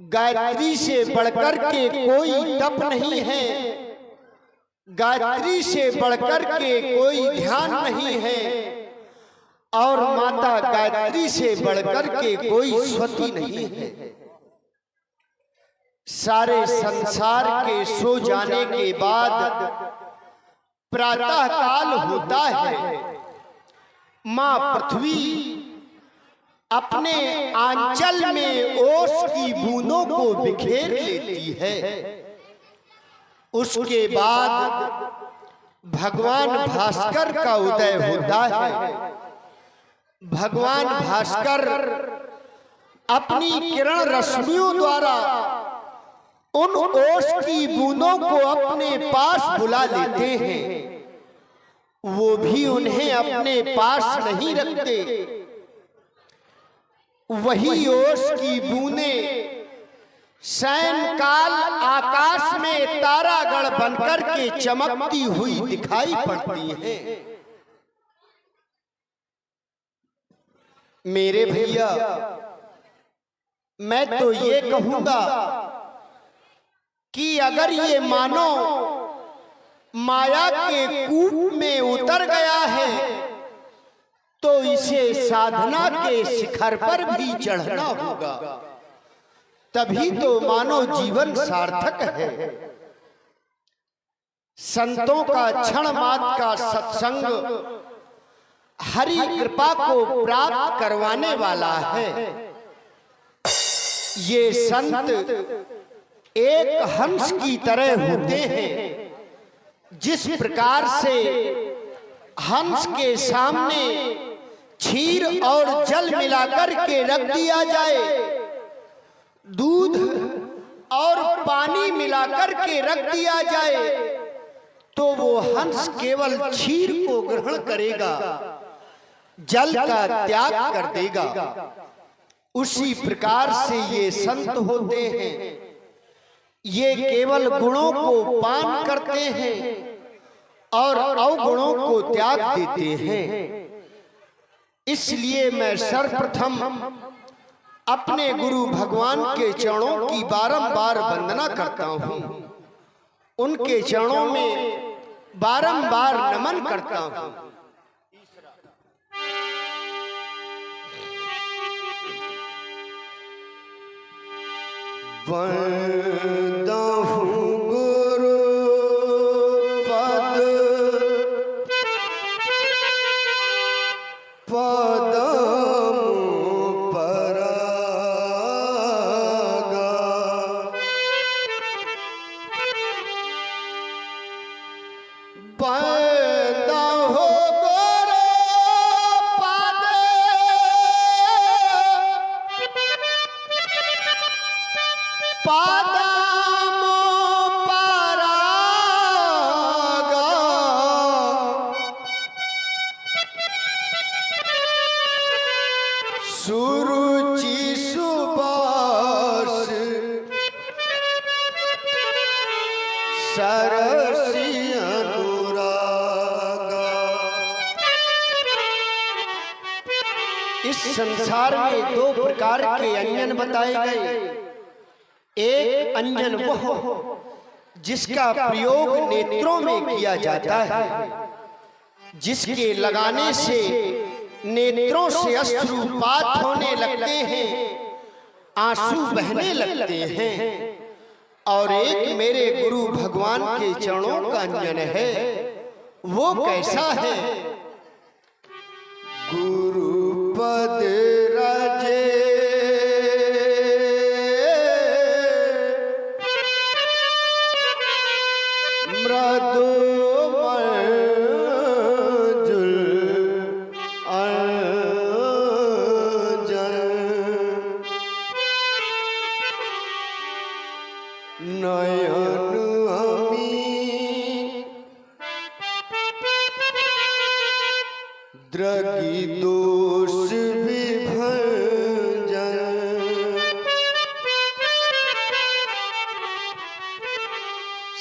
गायत्री से बढ़कर के कोई तप नहीं है, गायत्री से बढ़कर के कोई ध्यान नहीं है, और माता गायत्री से बढ़कर के कोई स्वती नहीं है। सारे संसार के सो जाने के बाद प्रातः काल होता है, मां पृथ्वी अपने आंचल में ओस की बूंदों को बिखेर लेती है। उसके बाद भगवान भास्कर का उदय होता है। भगवान भास्कर अपनी किरण रश्मियों द्वारा उन ओस की बूंदों को अपने पास बुला लेते हैं। वो भी उन्हें अपने पास नहीं रखते। वही ओस की बूंदें सायंकाल आकाश में तारागण बनकर के चमकती हुई दिखाई पड़ती हैं। मेरे भैया, मैं तो ये कहूंगा कि अगर ये मानो माया के कूप में उतर गया है तो इसे साधना के शिखर पर भी चढ़ना होगा, तभी तो मानो जीवन सार्थक है। संतों का क्षण मात्र का सत्संग हरि कृपा को प्राप्त करवाने वाला है। ये संत एक हंस की तरह होते हैं। जिस प्रकार से हंस के सामने क्षीर और जल मिलाकर के रख दिया जाए, दूध और पानी मिलाकर के रख दिया जाए, तो वो हंस केवल क्षीर को ग्रहण करेगा, जल का त्याग कर देगा। उसी प्रकार से ये संत होते हैं। ये केवल गुणों को पान करते हैं और अवगुणों को त्याग देते हैं। इसलिए मैं सर्वप्रथम अपने गुरु भगवान के चरणों की बारंबार वंदना करता हूँ। उनके चरणों में बारंबार नमन करता हूँ। वंदना हूँ गुरु पद पदम परागा, वंदना हो गुरु पद पदम परागा, सुरुचि सुबास सरसी अनुरागा। इस संसार में दो प्रकार के अंजन बताए गए। एक अंजन वह जिसका प्रयोग नेत्रों में किया जाता है, जिसके लगाने से नेत्रों से अश्रुपात होने लगते हैं, आंसू बहने लगते हैं। और एक मेरे गुरु भगवान के चरणों का अंजन है। वो कैसा है? गुरु पद राजे मृदु नयन अमी द्रगी दोष विभंजन।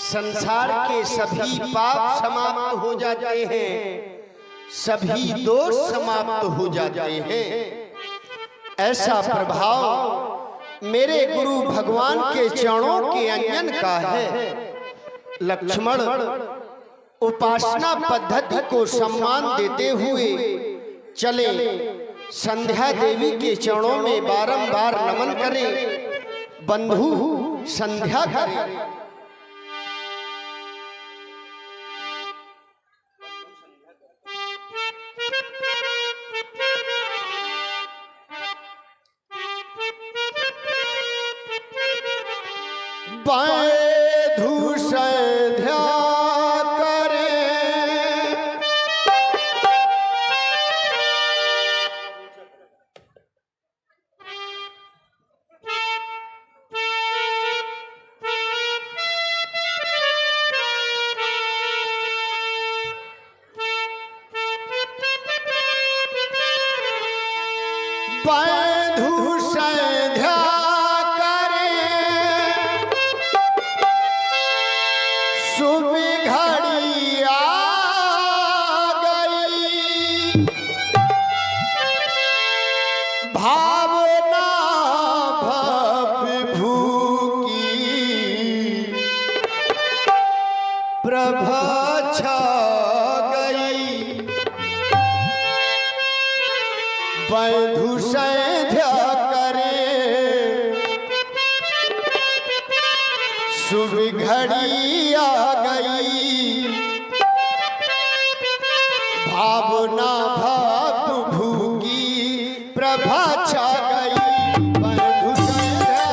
संसार के सभी पाप समाप्त हो जाते हैं, सभी दोष समाप्त हो जाते हैं। ऐसा प्रभाव मेरे गुरु भगवान के चरणों के अंजन का है। लक्ष्मण उपासना पद्धति को सम्मान देते हुए चले संध्या देवी के चरणों में बारंबार नमन करें। बंधु संध्या करें। बंधु संध्या बंधु संध्या घड़ी आ गई। भावना विभू की प्रभा छा गई। बंधु संध्या करे शुभ घड़ी आ गई। भावना भाव भूगी प्रभा छा गई। बंधु संध्या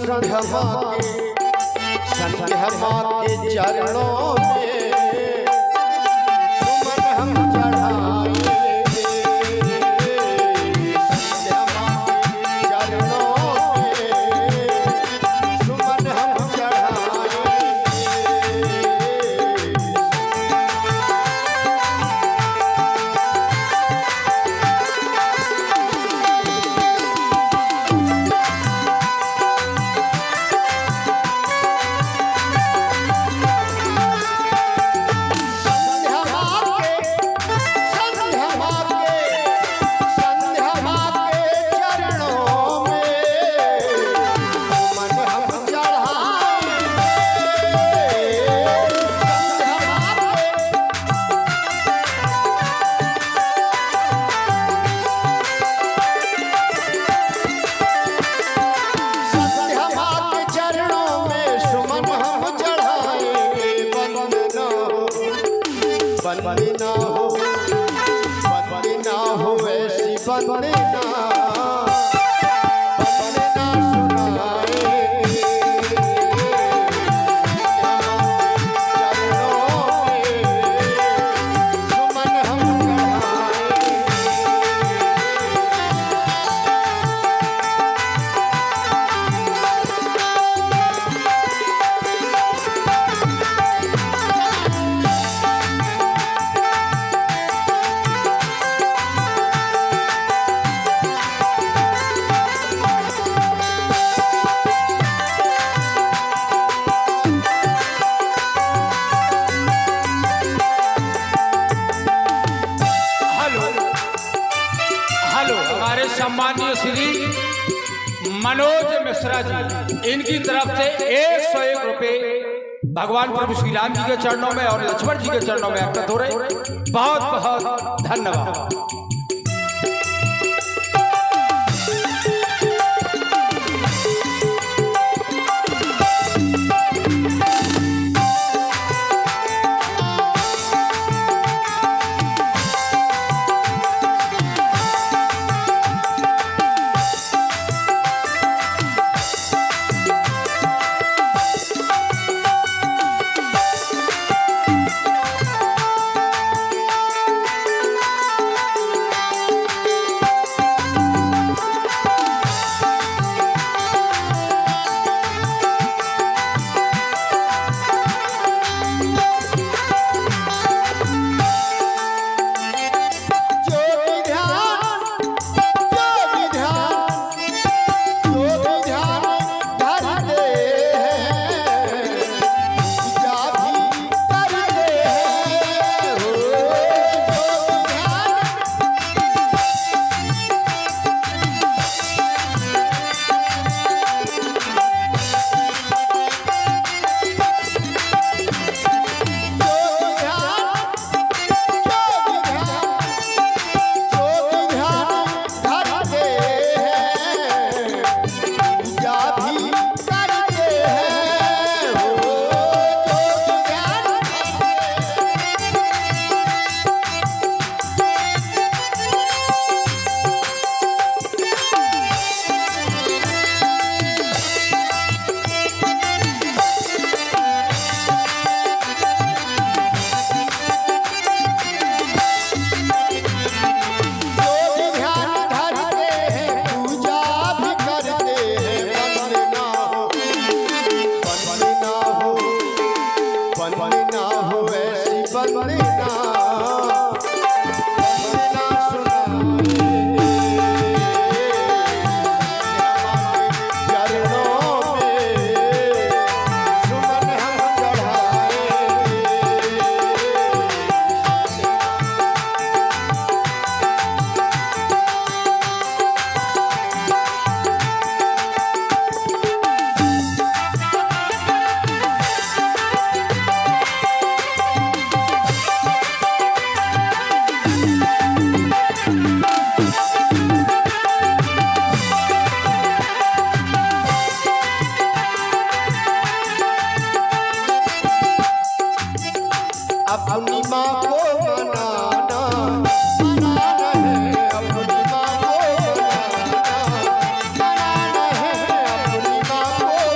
संध्या माँ के चरणों में सुमन हम चढ़ाएंगे। संध्या माँ के चरणों में सुमन हम चढ़ाएंगे। बंदना हो ऐसी बंदना सम्मानीय श्री मनोज मिश्रा जी, इनकी तरफ से 101 रुपए भगवान प्रभु श्री राम जी के चरणों में और लक्ष्मण जी के चरणों में अर्पित हो रहे। बहुत बहुत धन्यवाद। अपनी माँ को मनाना मनाना है, अपनी माँ को मनाना मनाना है, अपनी माँ को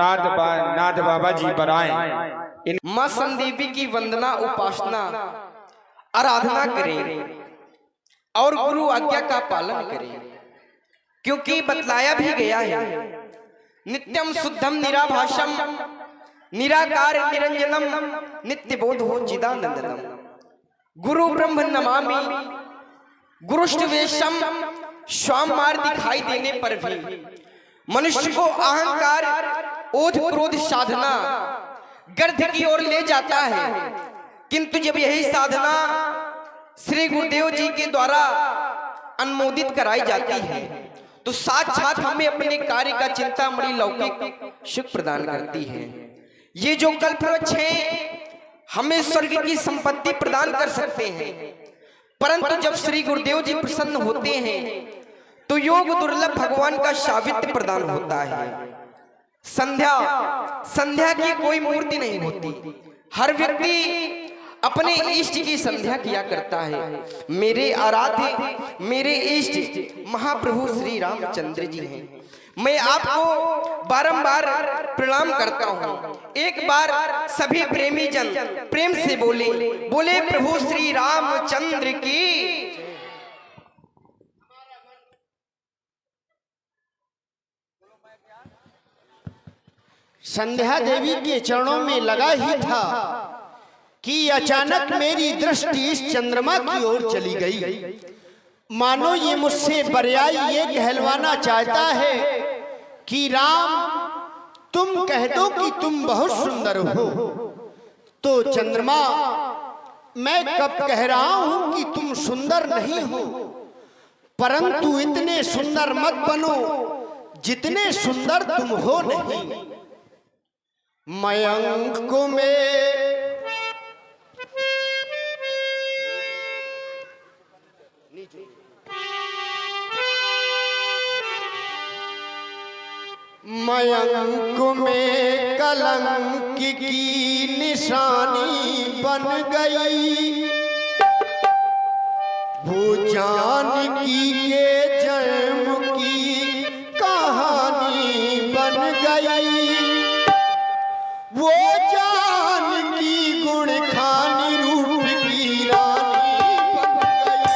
नाथ बाबा जी बनाए। माँ संदेवी की वंदना उपासना आराधना करें और गुरु आज्ञा का पालन करें, क्योंकि बतलाया भी गया है नित्यम शुद्धम निराभाषम निराकार निरंजनम नित्य बोधो चिदानंदनम गुरु ब्रह्म नमामि गुरुष्टवेशम स्वाम मार दिखाई देने पर भी मनुष्य को अहंकार ओध क्रोध साधना गर्द की ओर ले जाता है, किंतु जब यही साधना श्री गुरुदेव जी के द्वारा अनुमोदित कराई जाती है तो साक्षात हमें अपने कार्य का चिंतामणि लौकिक सुख प्रदान करती है। ये जो कल्पवृक्ष है हमें स्वर्ग की संपत्ति प्रदान कर सकते हैं, परंतु जब श्री गुरुदेव जी प्रसन्न होते हैं तो योग दुर्लभ भगवान का सावित्य प्रदान होता है। संध्या की कोई मूर्ति नहीं होती, हर व्यक्ति अपने इष्ट की संध्या किया करता है। मेरे आराध्य मेरे इष्ट महाप्रभु श्री रामचंद्र जी हैं। मैं आपको बारंबार प्रणाम करता हूँ। एक बार सभी प्रेमी जन प्रेम से बोले प्रभु श्री रामचंद्र की। संध्या देवी के चरणों में लगा ही था कि अचानक मेरी दृष्टि इस चंद्रमा की ओर चली गई, मानो ये मुझसे बरियाई ये कहलवाना चाहता है कि राम तुम कह दो कि तुम बहुत सुंदर हो। तो चंद्रमा मैं कब कह रहा हूं कि तुम सुंदर नहीं हो, परंतु इतने सुंदर मत बनो जितने सुंदर तुम हो नहीं। मयंक में मयंक में कलंक की निशानी बन गई, वो जानकी के जन्म की कहानी बन गई। वो जानकी गुण खानी रूप की रानी बन गई,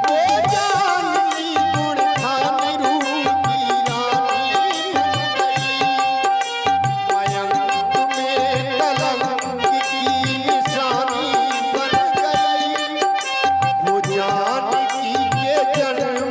वो जानकी गुण खानी रूप की रानी बन गई। मयंक में कलंक की निशानी बन गई, वो जानकी के जन्म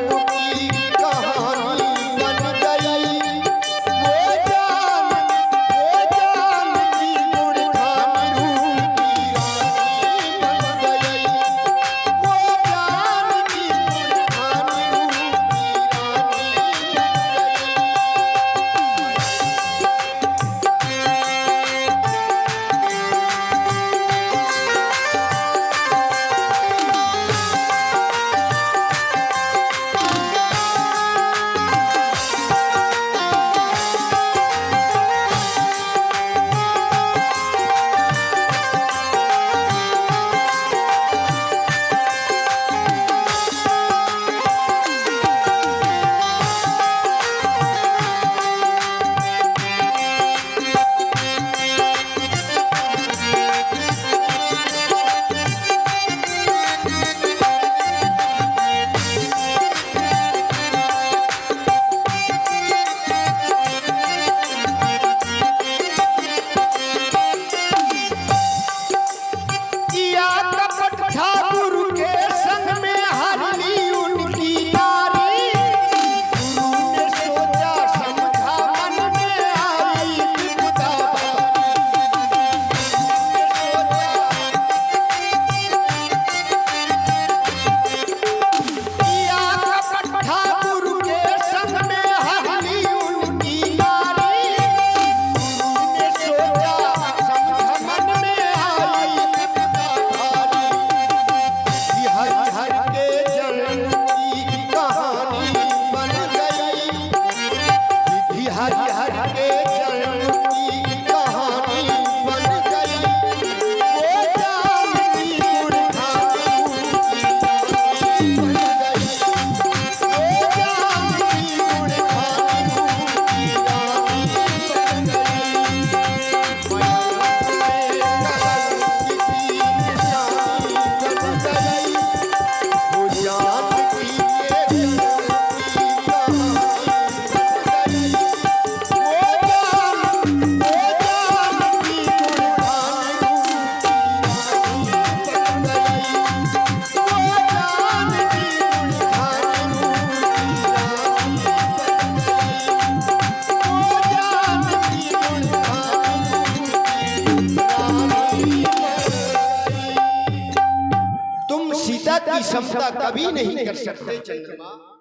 सीता की समता कभी नहीं कर सकते चंद्रमा।